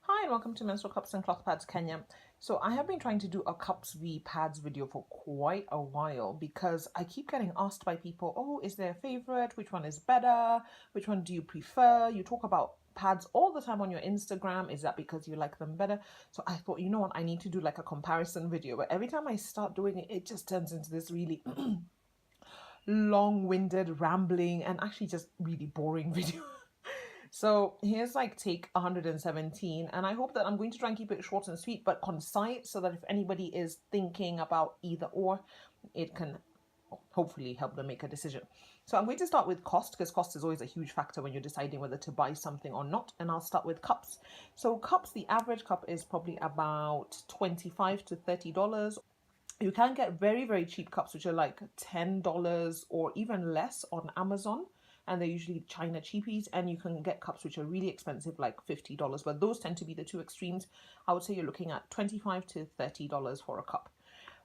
Hi and welcome to Menstrual Cups and Cloth Pads Kenya. So I have been trying to do a cups v pads video for quite a while because I keep getting asked by people, oh, is there a favorite? Which one is better? Which one do you prefer? You talk about pads all the time on your Instagram. Is that because you like them better? So I thought, you know what, I need to do like a comparison video. But every time I start doing it, it just turns into this really long-winded, rambling, and actually just really boring video. So here's like take 117, and I hope that I'm going to try and keep it short and sweet but concise so that if anybody is thinking about either or, it can hopefully help them make a decision. So I'm going to start with cost because cost is always a huge factor when you're deciding whether to buy something or not, and I'll start with cups. So cups, the average cup is probably about $25 to $30. You can get very cheap cups which are like $10 or even less on Amazon, and they're usually China cheapies, and you can get cups which are really expensive like $50, but those tend to be the two extremes. I would say you're looking at $25 to $30 for a cup.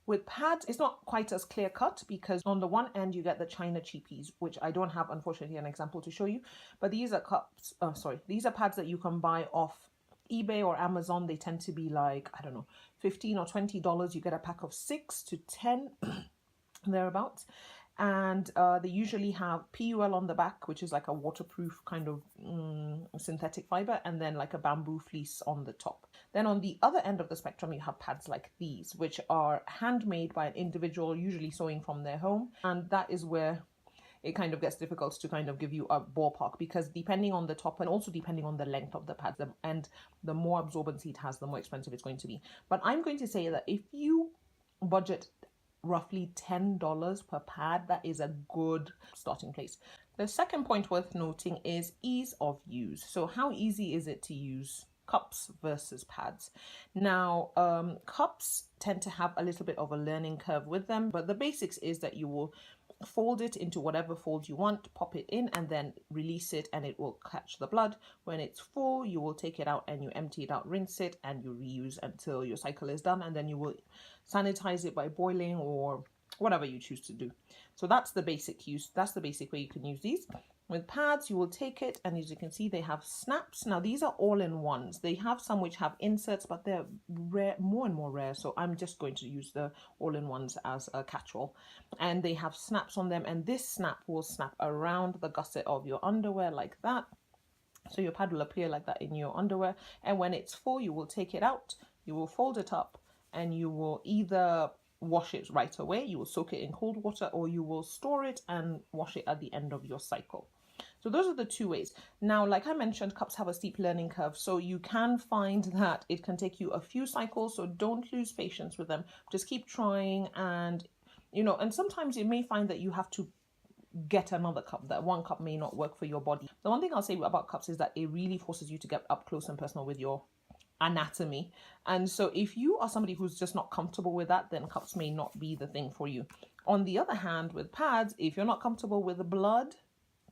With pads, it's not quite as clear cut because on the one end you get the China cheapies, which I don't have unfortunately an example to show you, but these are cups, these are pads that you can buy off eBay or Amazon. They tend to be like, I don't know, $15 or $20. You get a pack of 6 to 10 thereabouts, and they usually have PUL on the back, which is like a waterproof kind of synthetic fiber, and then like a bamboo fleece on the top. Then on the other end of the spectrum, you have pads like these, which are handmade by an individual, usually sewing from their home, and that is where it kind of gets difficult to kind of give you a ballpark, because depending on the top and also depending on the length of the pad, and the more absorbency it has, the more expensive it's going to be. But I'm going to say that if you budget roughly $10 per pad, that is a good starting place. The second point worth noting is ease of use. So how easy is it to use cups versus pads? Now, cups tend to have a little bit of a learning curve with them, but the basics is that you will fold it into whatever fold you want, pop it in, and then release it, and it will catch the blood. When it's full, you will take it out and you empty it out, rinse it, and you reuse until your cycle is done, and then you will sanitize it by boiling or whatever you choose to do. So that's the basic use. That's the basic way you can use these. With pads, you will take it, and as you can see, they have snaps. Now, these are all-in-ones. They have some which have inserts, but they're rare, more and more rare. So I'm just going to use the all-in-ones as a catch-all. And they have snaps on them, and this snap will snap around the gusset of your underwear like that. So your pad will appear like that in your underwear. And when it's full, you will take it out, you will fold it up, and you will either wash it right away, you will soak it in cold water, or you will store it and wash it at the end of your cycle. So those are the two ways. Now, like I mentioned, cups have a steep learning curve, so you can find that it can take you a few cycles, so don't lose patience with them. Just keep trying, and and sometimes you may find that you have to get another cup, that one cup may not work for your body. The one thing I'll say about cups is that it really forces you to get up close and personal with your anatomy, and so if you are somebody who's just not comfortable with that, then cups may not be the thing for you. On the other hand, with pads, if you're not comfortable with the blood,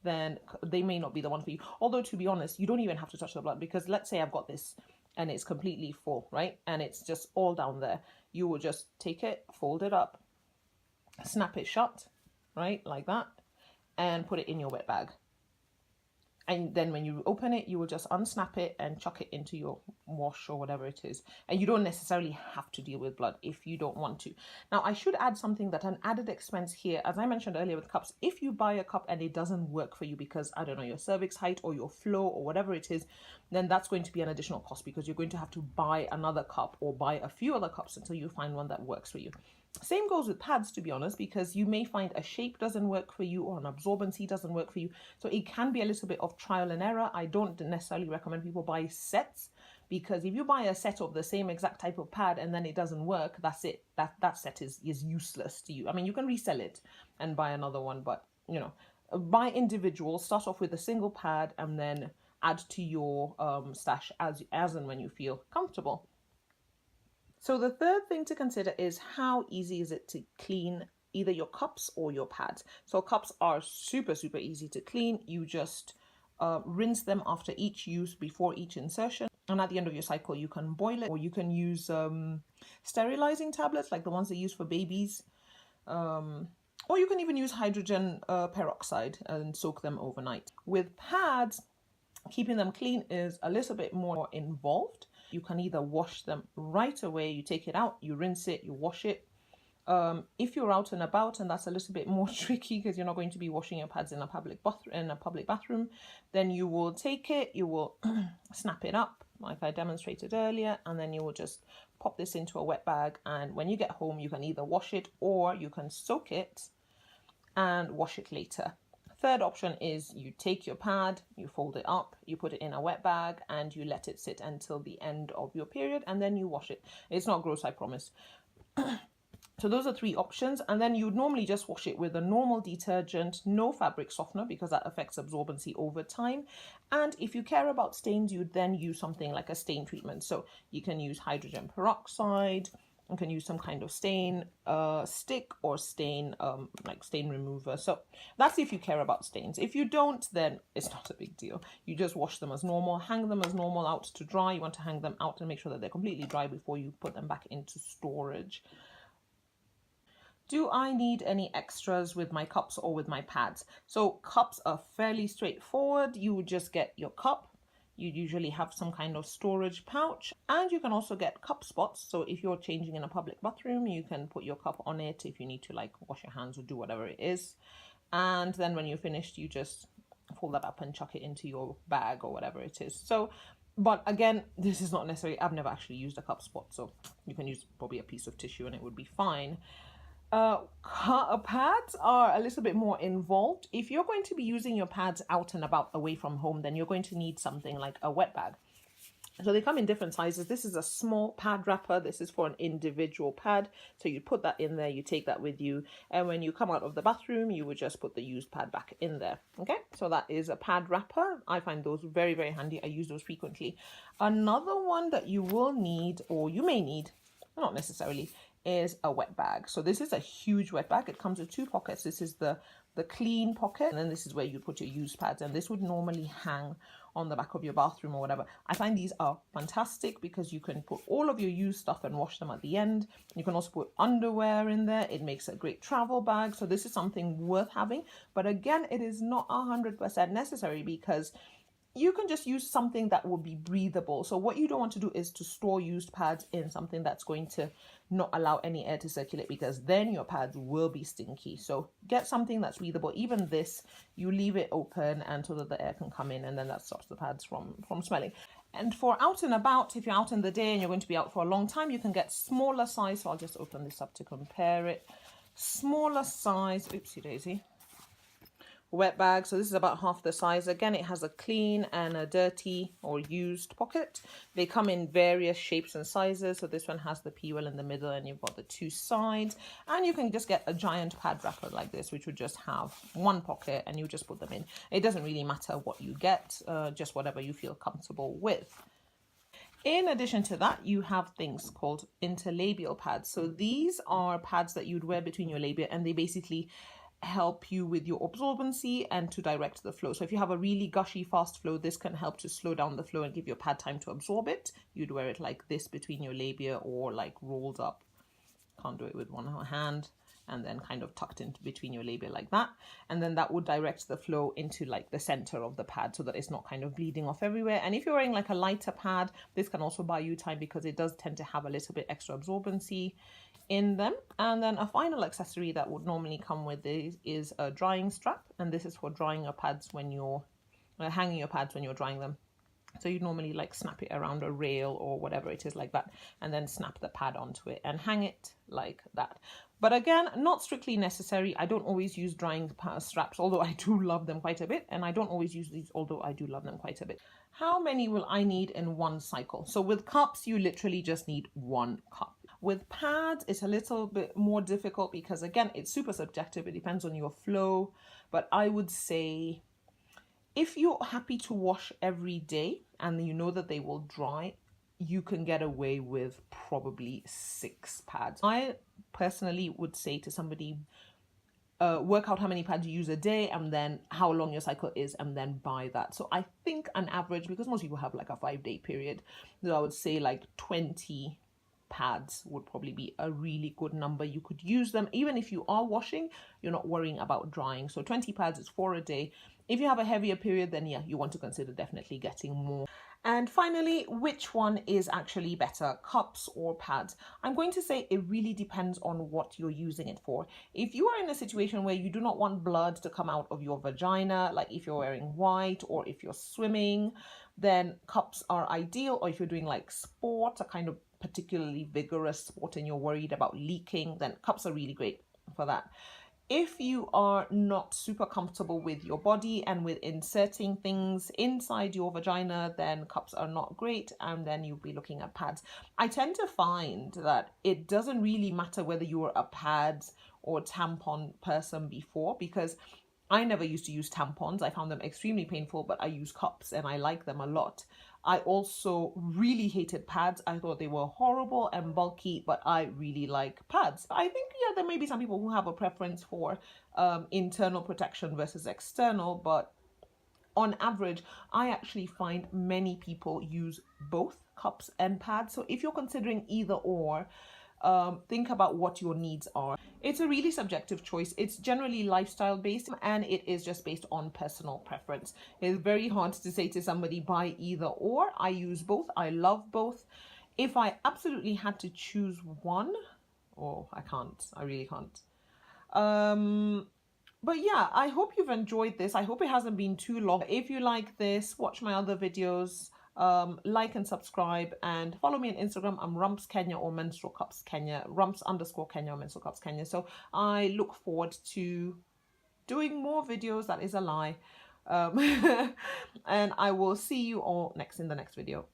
then they may not be the one for you. Although, to be honest, you don't even have to touch the blood, because let's say I've got this and it's completely full, right, and it's just all down there. You will just take it, fold it up, snap it shut, right, like that, and put it in your wet bag. And then when you open it, you will just unsnap it and chuck it into your wash or whatever it is. And you don't necessarily have to deal with blood if you don't want to. Now, I should add something, that an added expense here, as I mentioned earlier with cups, if you buy a cup and it doesn't work for you because, I don't know, your cervix height or your flow or whatever it is, then that's going to be an additional cost, because you're going to have to buy another cup or buy a few other cups until you find one that works for you. Same goes with pads, to be honest, because you may find a shape doesn't work for you or an absorbency doesn't work for you. So it can be a little bit of trial and error. I don't necessarily recommend people buy sets, because if you buy a set of the same exact type of pad and then it doesn't work, that's it. That set is useless to you. I mean, you can resell it and buy another one, but buy individual. Start off with a single pad and then add to your stash as and when you feel comfortable. So the third thing to consider is how easy is it to clean either your cups or your pads. So cups are super easy to clean. You just rinse them after each use, before each insertion, and at the end of your cycle you can boil it, or you can use sterilizing tablets like the ones they use for babies, or you can even use hydrogen peroxide and soak them overnight. With pads, keeping them clean is a little bit more involved. You can either wash them right away, you take it out, you rinse it, you wash it. If you're out and about and that's a little bit more tricky because you're not going to be washing your pads in a public bathroom, then you will take it, you will snap it up like I demonstrated earlier, and then you will just pop this into a wet bag, and when you get home you can either wash it or you can soak it and wash it later. Third option is you take your pad, you fold it up, you put it in a wet bag, and you let it sit until the end of your period, and then you wash it. It's not gross, I promise. So those are 3 options, and then you would normally just wash it with a normal detergent, no fabric softener because that affects absorbency over time. And if you care about stains, you'd then use something like a stain treatment. So you can use hydrogen peroxide, you can use some kind of stain stick or stain like stain remover. So that's if you care about stains. If you don't, then it's not a big deal. You just wash them as normal, hang them as normal out to dry. You want to hang them out and make sure that they're completely dry before you put them back into storage. Do I need any extras with my cups or with my pads? So cups are fairly straightforward. You would just get your cup. You usually have some kind of storage pouch, and you can also get cup spots. So if you're changing in a public bathroom, you can put your cup on it if you need to like wash your hands or do whatever it is. And then when you're finished, you just fold that up and chuck it into your bag or whatever it is. So, but again, this is not necessary. I've never actually used a cup spot, so you can use probably a piece of tissue and it would be fine. Pads are a little bit more involved. If you're going to be using your pads out and about away from home, then you're going to need something like a wet bag. So they come in different sizes. This is a small pad wrapper. This is for an individual pad. So you put that in there, you take that with you. And when you come out of the bathroom, you would just put the used pad back in there. Okay, so that is a pad wrapper. I find those very, very handy. I use those frequently. Another one that you will need, or you may need, not necessarily, is a wet bag. So this is a huge wet bag. It comes with 2 pockets. This is the clean pocket, and then this is where you put your used pads, and this would normally hang on the back of your bathroom or whatever. I find these are fantastic because you can put all of your used stuff and wash them at the end. You can also put underwear in there. It makes a great travel bag. So this is something worth having, but again, it is not 100% necessary because you can just use something that will be breathable. So what you don't want to do is to store used pads in something that's going to not allow any air to circulate, because then your pads will be stinky. So get something that's breathable. Even this, you leave it open and so that the air can come in, and then that stops the pads from smelling. And for out and about, if you're out in the day and you're going to be out for a long time, you can get smaller size. So I'll just open this up to compare it. Smaller size, oopsie daisy, wet bag. So this is about half the size. Again, it has a clean and a dirty or used pocket. They come in various shapes and sizes. So this one has the P-well in the middle, and you've got the 2 sides, and you can just get a giant pad wrapper like this, which would just have 1 pocket, and you just put them in. It doesn't really matter what you get, just whatever you feel comfortable with. In addition to that, you have things called interlabial pads. So these are pads that you'd wear between your labia, and they basically help you with your absorbency and to direct the flow. So if you have a really gushy fast flow, this can help to slow down the flow and give your pad time to absorb it. You'd wear it like this between your labia, or like rolled up, can't do it with one hand, and then kind of tucked in between your labia like that, and then that would direct the flow into like the center of the pad so that it's not kind of bleeding off everywhere. And if you're wearing like a lighter pad, this can also buy you time because it does tend to have a little bit extra absorbency in them. And then a final accessory that would normally come with this is a drying strap, and this is for drying your pads when you're hanging your pads when you're drying them. So you normally like snap it around a rail or whatever it is like that, and then snap the pad onto it and hang it like that. But again, not strictly necessary. I don't always use drying straps, although I do love them quite a bit. And I don't always use these, although I do love them quite a bit. How many will I need in one cycle? So with cups, you literally just need 1 cup. With pads, it's a little bit more difficult because again, it's super subjective. It depends on your flow. But I would say if you're happy to wash every day and you know that they will dry, you can get away with probably 6 pads. I personally would say to somebody, work out how many pads you use a day and then how long your cycle is, and then buy that. So I think an average, because most people have like a 5-day period, so I would say like 20 pads would probably be a really good number. You could use them even if you are washing, you're not worrying about drying. So 20 pads is 4 a day. If you have a heavier period, then yeah, you want to consider definitely getting more. And finally, which one is actually better, cups or pads? I'm going to say it really depends on what you're using it for. If you are in a situation where you do not want blood to come out of your vagina, like if you're wearing white or if you're swimming, then cups are ideal. Or if you're doing like sport, a kind of particularly vigorous sport and you're worried about leaking, then cups are really great for that. If you are not super comfortable with your body and with inserting things inside your vagina, then cups are not great, and then you'll be looking at pads. I tend to find that it doesn't really matter whether you were a pads or tampon person before, because I never used to use tampons. I found them extremely painful, but I use cups and I like them a lot. I also really hated pads. I thought they were horrible and bulky, but I really like pads. I think, yeah, there may be some people who have a preference for internal protection versus external, but on average, I actually find many people use both cups and pads. So if you're considering either or, think about what your needs are. It's a really subjective choice. It's generally lifestyle based and it is just based on personal preference. It's very hard to say to somebody buy either or. I use both. I love both. If I absolutely had to choose one, oh, I can't. I really can't. But yeah, I hope you've enjoyed this. I hope it hasn't been too long. If you like this, watch my other videos. Like and subscribe and follow me on Instagram. I'm Rumps Kenya or Menstrual Cups Kenya, Rumps_Kenya or Menstrual Cups Kenya. So I look forward to doing more videos. That is a lie. And I will see you all in the next video.